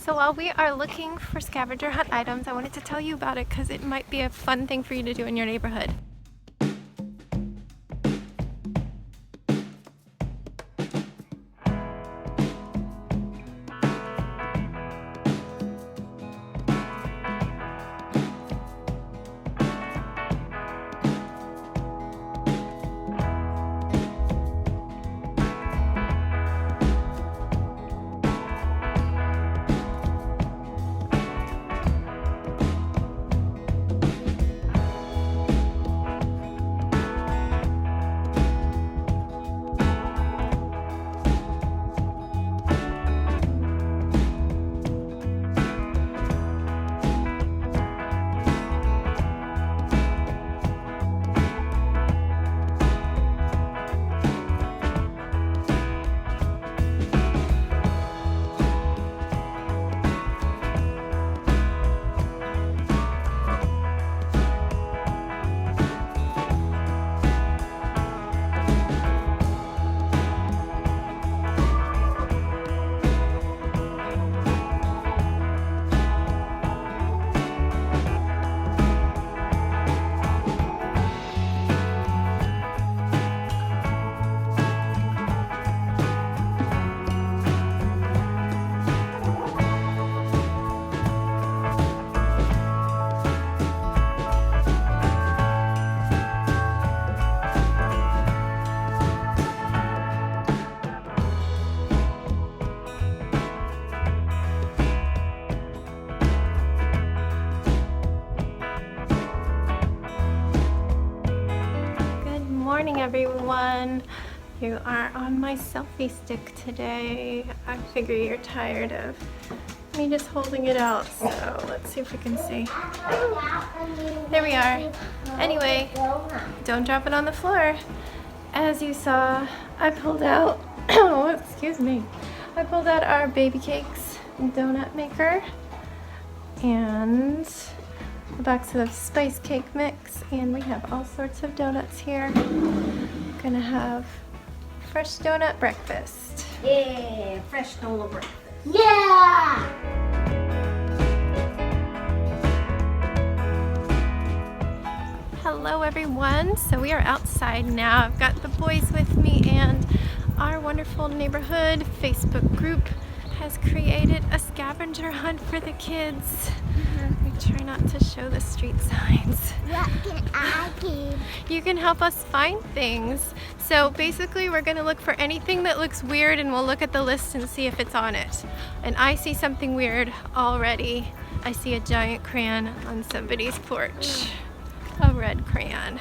So while we are looking for scavenger hunt items, I wanted to tell you about it because it might be a fun thing for you to do in your neighborhood. Good morning, everyone. You are on my selfie stick today. I figure you're tired of me just holding it out, so let's see if we can see. There we are. Anyway, don't drop it on the floor. As you saw, I pulled out, oh, excuse me. I pulled out our baby cakes donut maker and a box of spice cake mix, and we have all sorts of donuts here. Gonna have fresh donut breakfast. Yeah, fresh donut breakfast. Yeah! Hello everyone, so we are outside now. I've got the boys with me, and our wonderful neighborhood Facebook group has created a scavenger hunt for the kids. We try not to show the street signs. What can I do? You can help us find things. So basically we're gonna look for anything that looks weird, and we'll look at the list and see if it's on it. And I see something weird already. I see a giant crayon on somebody's porch. A red crayon.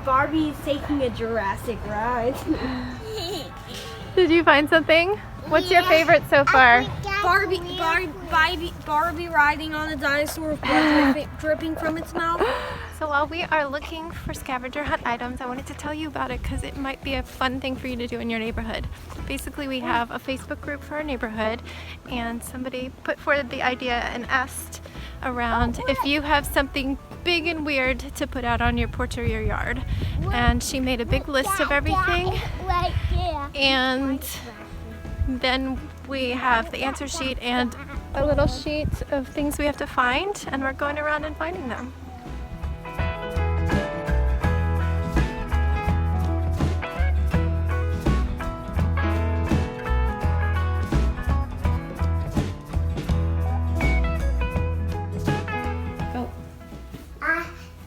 Barbie's taking a Jurassic ride. Did you find something? What's your favorite so far? Barbie riding on a dinosaur with blood dripping from its mouth. So while we are looking for scavenger hunt items, I wanted to tell you about it because it might be a fun thing for you to do in your neighborhood. Basically, we have a Facebook group for our neighborhood, and somebody put forward the idea and asked around if you have something big and weird to put out on your porch or your yard. And she made a big list of everything. And then we have the answer sheet and a little sheet of things we have to find, and we're going around and finding them.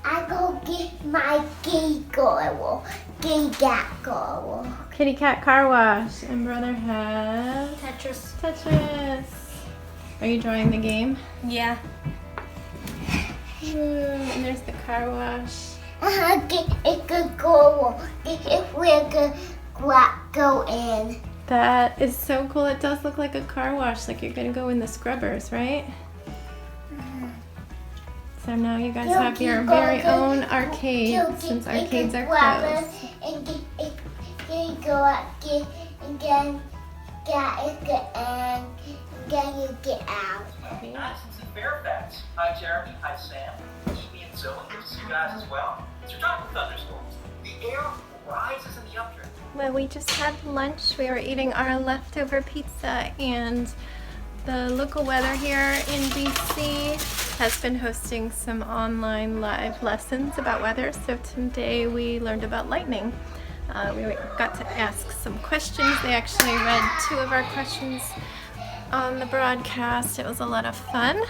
I go get my Kitty cat car wash, and brother has Tetris. Tetris. Are you drawing the game? Yeah. And there's the car wash. If we're go in. That is so cool. It does look like a car wash, like you're gonna go in the scrubbers, right? So now you guys have your very own arcade, since arcades are closed. go again and then get it and then you get out. Madison's in Fairfax. Hi, Jeremy. Hi, Sam. Amy and Zoe. Good to see you guys as well. So, talking thunderstorms. The air rises in the updraft. Well, we just had lunch. We were eating our leftover pizza, and the local weather here in DC has been hosting some online live lessons about weather. So today we learned about lightning. We got to ask some questions. They actually read 2 of our questions on the broadcast. It was a lot of fun,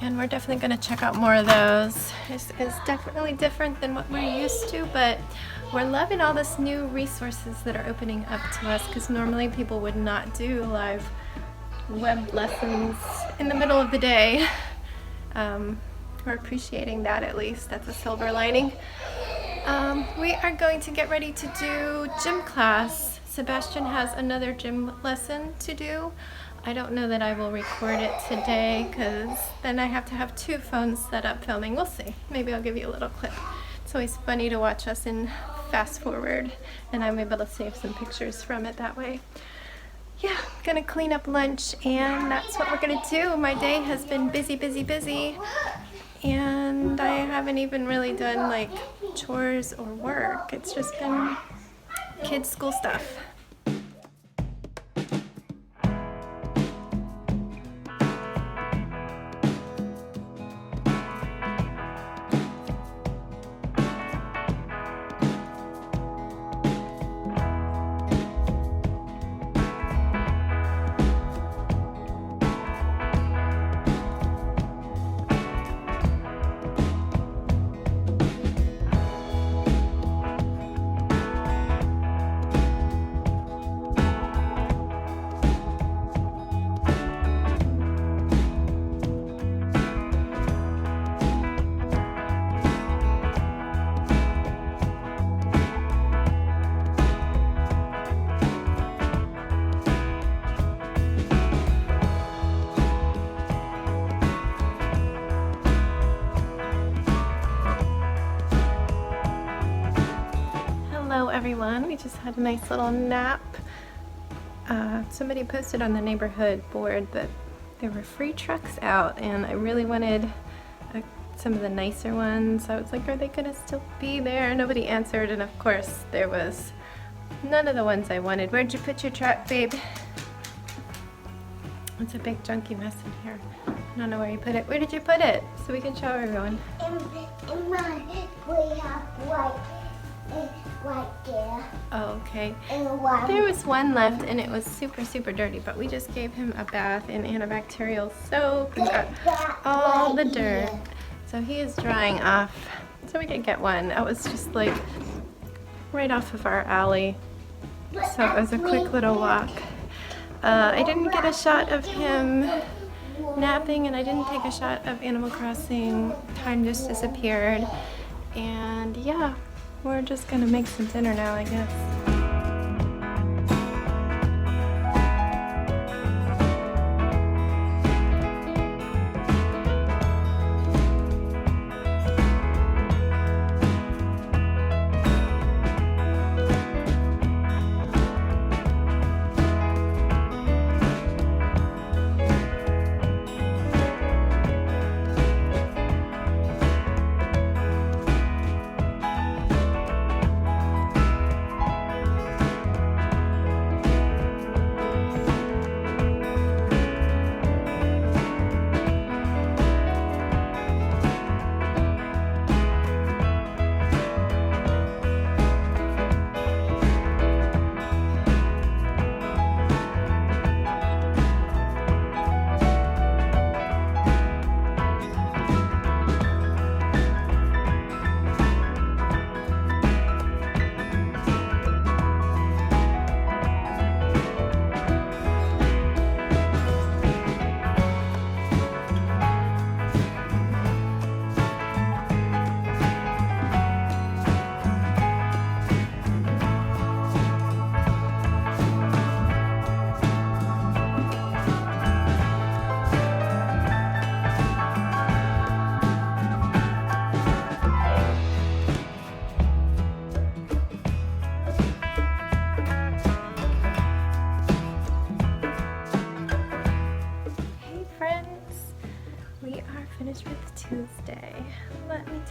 and we're definitely going to check out more of those. It's definitely different than what we're used to, but we're loving all this new resources that are opening up to us, because normally people would not do live web lessons in the middle of the day. We're appreciating that, at least. That's a silver lining. We are going to get ready to do gym class. Sebastian has another gym lesson to do. I don't know that I will record it today, because then I have to have 2 phones set up filming. We'll see. Maybe I'll give you a little clip. It's always funny to watch us in fast forward, and I'm able to save some pictures from it that way. Yeah, gonna clean up lunch, and that's what we're gonna do. My day has been busy, busy, busy, and I haven't even really done like chores or work. It's just been kids' school stuff. Hello everyone, we just had a nice little nap. Somebody posted on the neighborhood board that there were free trucks out, and I really wanted some of the nicer ones. I was like, are they gonna still be there? Nobody answered, and of course there was none of the ones I wanted. Where'd you put your truck, babe? It's a big junky mess in here. I don't know where you put it. Where did you put it? So we can show everyone. In my we have right there. Oh, okay. And one. There was one left, and it was super, super dirty, but we just gave him a bath in antibacterial soap and got all the dirt. So he is drying off. So we did get one. That was just like right off of our alley. So it was a quick little walk. I didn't get a shot of him napping, and I didn't take a shot of Animal Crossing. Time just disappeared. And yeah, we're just gonna make some dinner now, I guess.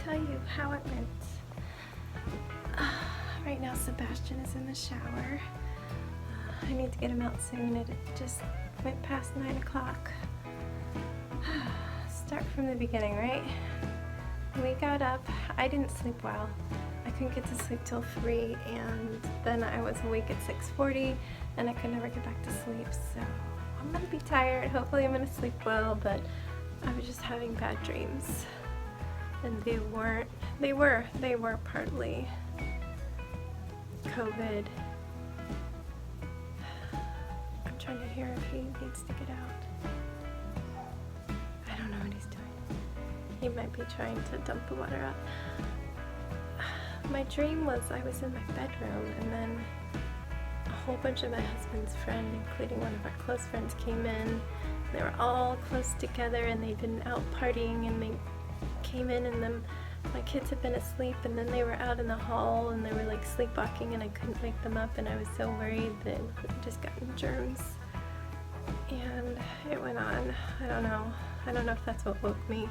tell you how it went. Right now Sebastian is in the shower. I need to get him out soon. It just went past 9 o'clock. Start from the beginning, right? We got up. I didn't sleep well. I couldn't get to sleep till 3, and then I was awake at 6:40 and I could never get back to sleep, so I'm gonna be tired. Hopefully I'm gonna sleep well, but I was just having bad dreams. And they were partly COVID. I'm trying to hear if he needs to get out. I don't know what he's doing. He might be trying to dump the water out. My dream was I was in my bedroom, and then a whole bunch of my husband's friends, including one of our close friends, came in. They were all close together and they'd been out partying, and they came in, and then my kids had been asleep, and then they were out in the hall and they were like sleepwalking, and I couldn't wake them up, and I was so worried that I'd just gotten germs. And it went on. I don't know if that's what woke me.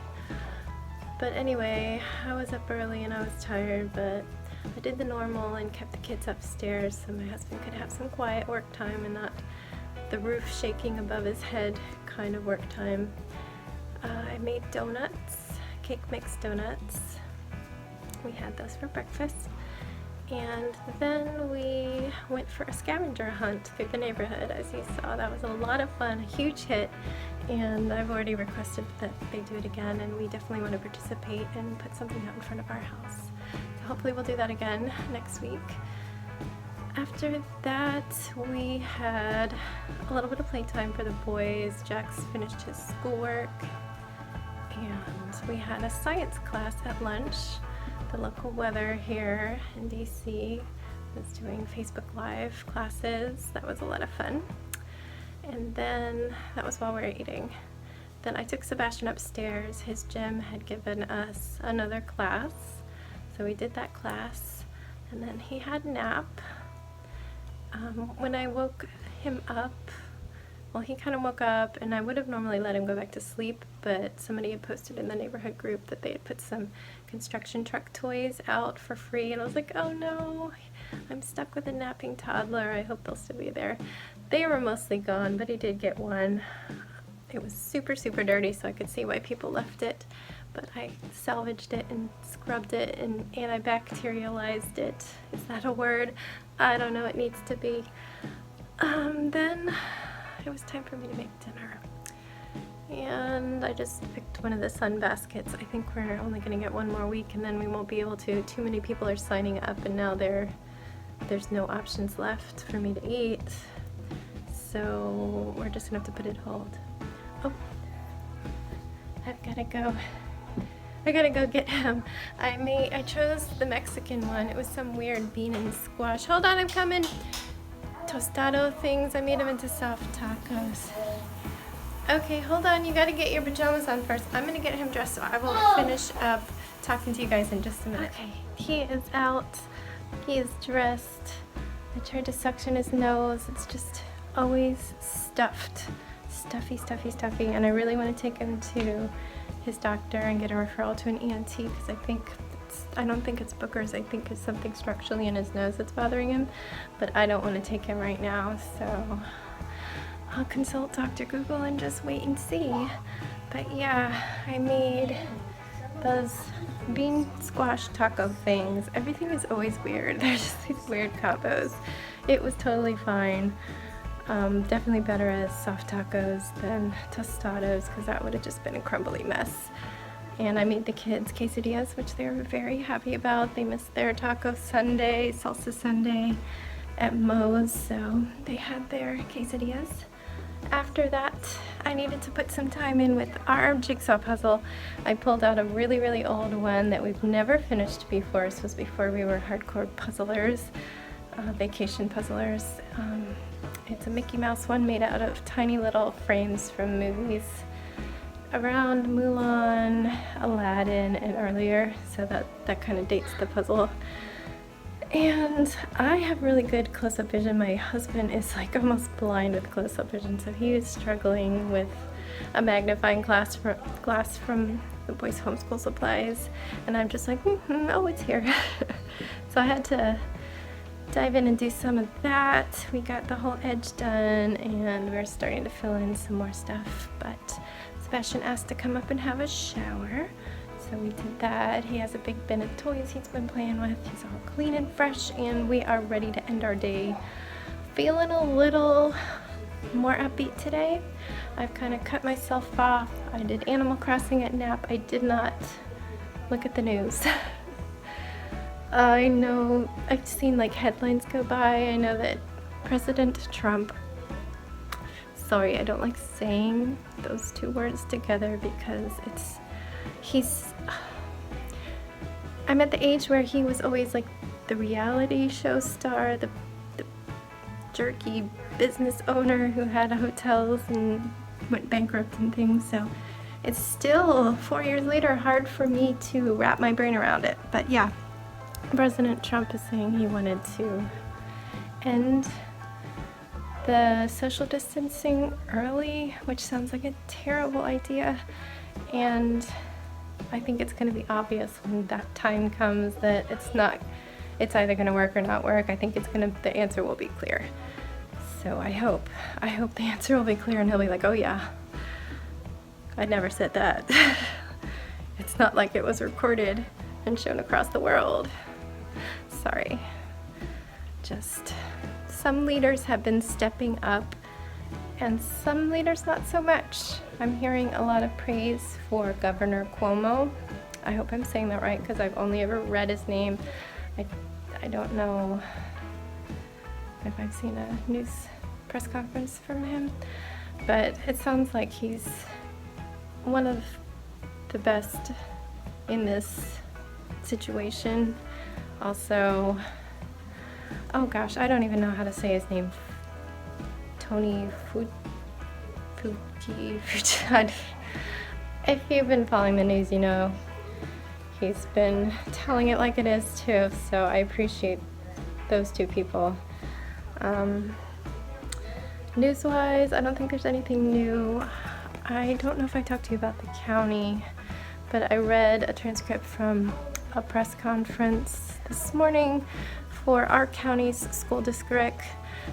But anyway, I was up early and I was tired, but I did the normal and kept the kids upstairs so my husband could have some quiet work time and not the roof shaking above his head kind of work time. I made donuts, cake mix donuts. We had those for breakfast. And then we went for a scavenger hunt through the neighborhood. As you saw, that was a lot of fun, a huge hit, and I've already requested that they do it again, and we definitely want to participate and put something out in front of our house. So hopefully we'll do that again next week. After that, we had a little bit of playtime for the boys. Jax finished his schoolwork, and we had a science class at lunch. The local weather here in DC was doing Facebook Live classes. That was a lot of fun. And then that was while we were eating. Then I took Sebastian upstairs. His gym had given us another class, so we did that class, and then he had a nap. When I woke him up, well, he kind of woke up, and I would have normally let him go back to sleep, but somebody had posted in the neighborhood group that they had put some construction truck toys out for free, and I was like, oh no, I'm stuck with a napping toddler. I hope they'll still be there. They were mostly gone, but he did get one. It was super dirty, so I could see why people left it, but I salvaged it and scrubbed it and antibacterialized it. Is that a word? I don't know, it needs to be. Then it was time for me to make dinner, and I just picked one of the sun baskets. I think we're only going to get one more week, and then we won't be able to. Too many people are signing up, and now there's no options left for me to eat, so we're just gonna have to put it hold. Oh, I've gotta go. I gotta go get him. I chose the Mexican one. It was some weird bean and squash. Hold on, I'm coming. Tostado things. I made them into soft tacos. Okay, hold on. You gotta get your pajamas on first. I'm gonna get him dressed, so I will finish up talking to you guys in just a minute. Okay, he is out. He is dressed. I tried to suction his nose. It's just always stuffed. Stuffy. And I really want to take him to his doctor and get a referral to an ENT, because I don't think it's boogers. I think it's something structurally in his nose that's bothering him, but I don't want to take him right now, so I'll consult Dr. Google and just wait and see. But yeah, I made those bean squash taco things. Everything is always weird. There's just these weird combos. It was totally fine. Definitely better as soft tacos than tostados, because that would have just been a crumbly mess. And I made the kids quesadillas, which they were very happy about. They missed their taco Sunday, salsa Sunday at Moe's, so they had their quesadillas. After that, I needed to put some time in with our jigsaw puzzle. I pulled out a really old one that we've never finished before. This was before we were hardcore puzzlers, vacation puzzlers. It's a Mickey Mouse one made out of tiny little frames from movies around Mulan, Aladdin, and earlier, so that kind of dates the puzzle. And I have really good close-up vision. My husband is like almost blind with close-up vision, so he is struggling with a magnifying glass from the boys' homeschool supplies, and I'm just like, oh, it's here. So I had to dive in and do some of that. We got the whole edge done, and we're starting to fill in some more stuff, but Sebastian asked to come up and have a shower, so we did that. He has a big bin of toys he's been playing with. He's all clean and fresh, and we are ready to end our day feeling a little more upbeat today. I've kind of cut myself off. I did Animal Crossing at nap. I did not look at the news. I know I've seen like headlines go by. I know that President Trump, sorry, I don't like saying those two words together because I'm at the age where he was always like the reality show star, the jerky business owner who had hotels and went bankrupt and things. So it's still 4 years later hard for me to wrap my brain around it. But yeah, President Trump is saying he wanted to end the social distancing early, which sounds like a terrible idea, and I think it's going to be obvious when that time comes that it's either going to work or not work. I think the answer will be clear. So I hope the answer will be clear, and he'll be like, oh yeah, I never said that. It's not like it was recorded and shown across the world. Sorry. Just some leaders have been stepping up, and some leaders not so much. I'm hearing a lot of praise for Governor Cuomo. I hope I'm saying that right because I've only ever read his name. I don't know if I've seen a news press conference from him, but it sounds like he's one of the best in this situation. Also, oh gosh, I don't even know how to say his name. Tony Fuki. If you've been following the news, you know he's been telling it like it is too, so I appreciate those two people. News-wise, I don't think there's anything new. I don't know if I talked to you about the county, but I read a transcript from a press conference this morning for our county's school district.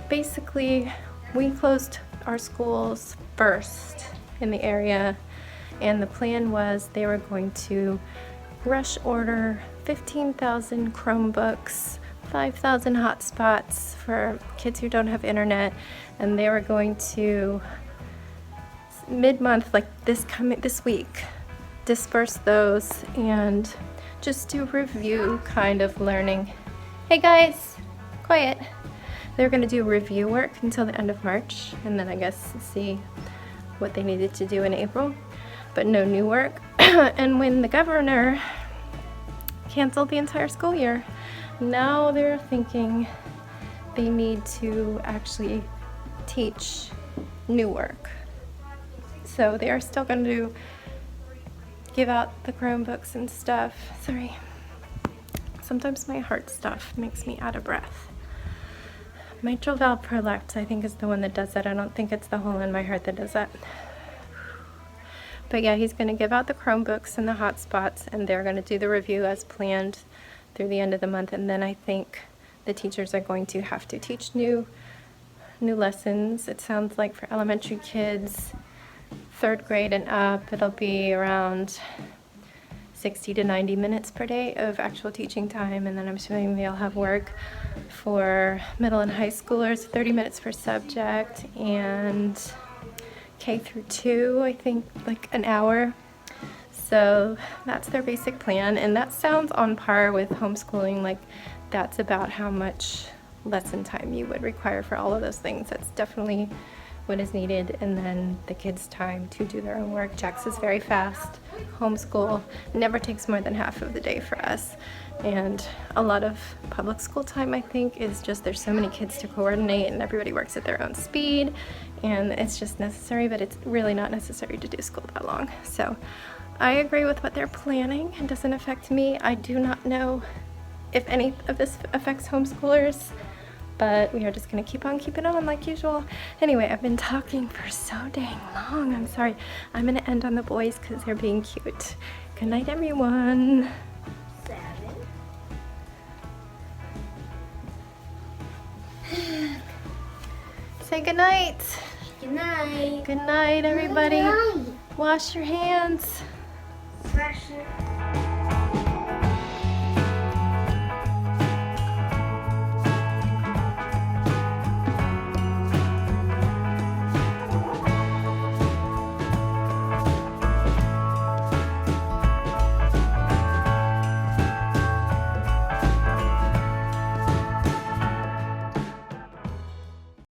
Basically, we closed our schools first in the area, and the plan was they were going to rush order 15,000 Chromebooks, 5,000 hotspots for kids who don't have internet, and they were going to mid-month, like this week, disperse those and just do review kind of learning. Hey guys, quiet. They're going to do review work until the end of March, and then I guess see what they needed to do in April, but no new work. And when the governor canceled the entire school year, now they're thinking they need to actually teach new work. So they are still going to give out the Chromebooks and stuff. Sorry. Sometimes my heart stuff makes me out of breath. Mitral valve prolapse, I think, is the one that does that. I don't think it's the hole in my heart that does that. But yeah, he's going to give out the Chromebooks and the hotspots, and they're going to do the review as planned through the end of the month. And then I think the teachers are going to have to teach new lessons. It sounds like for elementary kids, 3rd grade and up, it'll be around 60 to 90 minutes per day of actual teaching time, and then I'm assuming they'll have work for middle and high schoolers, 30 minutes per subject, and K through 2, I think, like an hour. So that's their basic plan, and that sounds on par with homeschooling. Like, that's about how much lesson time you would require for all of those things. That's definitely what is needed, and then the kids' time to do their own work. Jax is very fast. Homeschool never takes more than half of the day for us, and a lot of public school time, I think, is just there's so many kids to coordinate and everybody works at their own speed, and it's just necessary, but it's really not necessary to do school that long. So I agree with what they're planning. It doesn't affect me. I do not know if any of this affects homeschoolers. but we are just gonna keep on keeping on like usual. Anyway, I've been talking for so dang long. I'm sorry. I'm gonna end on the boys because they're being cute. Good night, everyone. 7. Say good night. Good night. Good night, everybody. Good night. Wash your hands. Fresh.